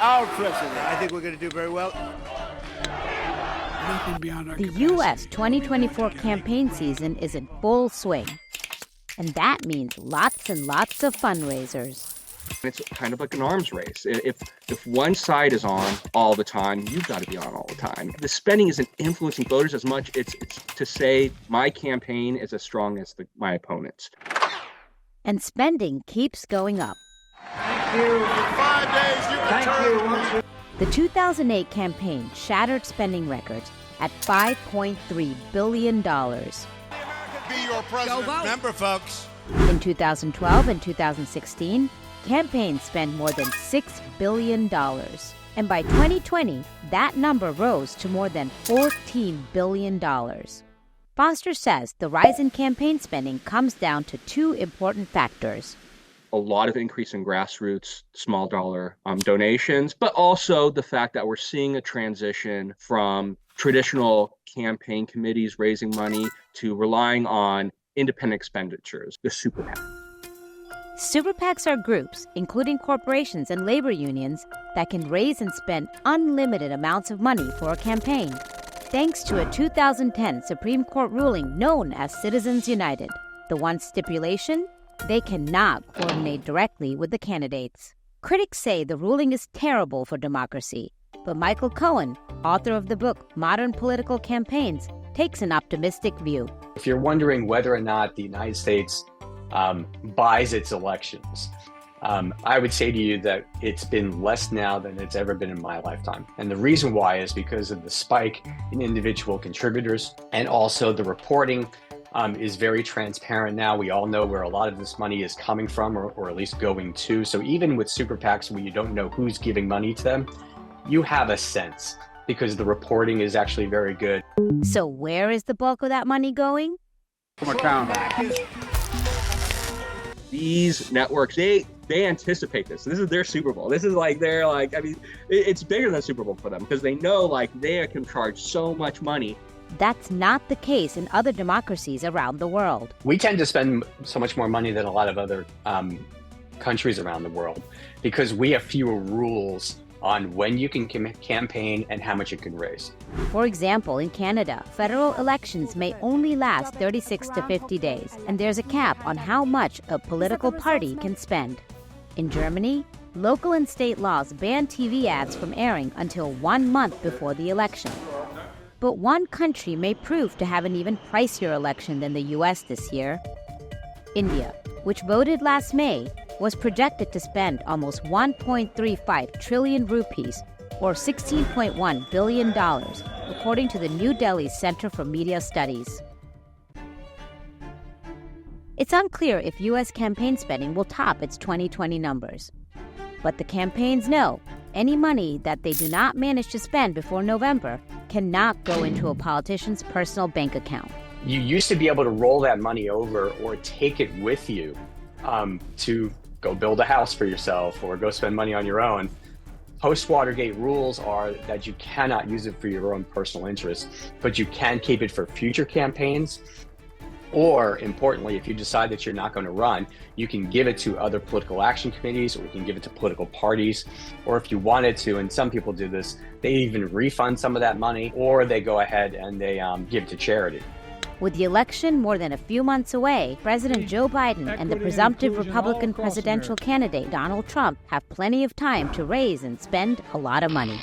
our president. I think we're going to do very well. Nothing beyond our The capacity. U.S. 2024 campaign season is in full swing. And that means lots and lots of fundraisers. It's kind of like an arms race. If one side is on all the time, you've got to be on all the time. The spending isn't influencing voters as much. It's to say my campaign is as strong as my opponent's. And spending keeps going up. Thank you. For 5 days, you returned. The 2008 campaign shattered spending records at $5.3 billion. Be your president. Remember, folks. In 2012 and 2016, campaigns spent more than $6 billion. And by 2020, that number rose to more than $14 billion. Foster says the rise in campaign spending comes down to two important factors. A lot of increase in grassroots, small dollar donations, but also the fact that we're seeing a transition from traditional campaign committees raising money to relying on independent expenditures, the super PAC. Super PACs are groups, including corporations and labor unions, that can raise and spend unlimited amounts of money for a campaign, thanks to a 2010 Supreme Court ruling known as Citizens United. The one stipulation: they cannot coordinate directly with the candidates. Critics say the ruling is terrible for democracy, but Michael Cohen, author of the book Modern Political Campaigns, takes an optimistic view. If you're wondering whether or not the United States buys its elections, I would say to you that it's been less now than it's ever been in my lifetime. And the reason why is because of the spike in individual contributors, and also the reporting is very transparent now. We all know where a lot of this money is coming from, or at least going to. So even with super PACs, where you don't know who's giving money to them, you have a sense because the reporting is actually very good. So where is the bulk of that money going? These networks, they anticipate this. This is their Super Bowl. This is like it's bigger than Super Bowl for them because they know they can charge so much money. That's not the case in other democracies around the world. We tend to spend so much more money than a lot of other countries around the world because we have fewer rules on when you can campaign and how much you can raise. For example, in Canada, federal elections may only last 36 to 50 days, and there's a cap on how much a political party can spend. In Germany, local and state laws ban TV ads from airing until 1 month before the election. But one country may prove to have an even pricier election than the U.S. this year. India, which voted last May, was projected to spend almost 1.35 trillion rupees, or $16.1 billion, according to the New Delhi Center for Media Studies. It's unclear if U.S. campaign spending will top its 2020 numbers. But the campaigns know any money that they do not manage to spend before November cannot go into a politician's personal bank account. You used to be able to roll that money over or take it with you to go build a house for yourself or go spend money on your own. Post-Watergate rules are that you cannot use it for your own personal interests, but you can keep it for future campaigns. Or, importantly, if you decide that you're not going to run, you can give it to other political action committees, or you can give it to political parties. Or if you wanted to, and some people do this, they even refund some of that money, or they go ahead and they give it to charity. With the election more than a few months away, President Joe Biden and the presumptive Republican presidential candidate Donald Trump have plenty of time to raise and spend a lot of money.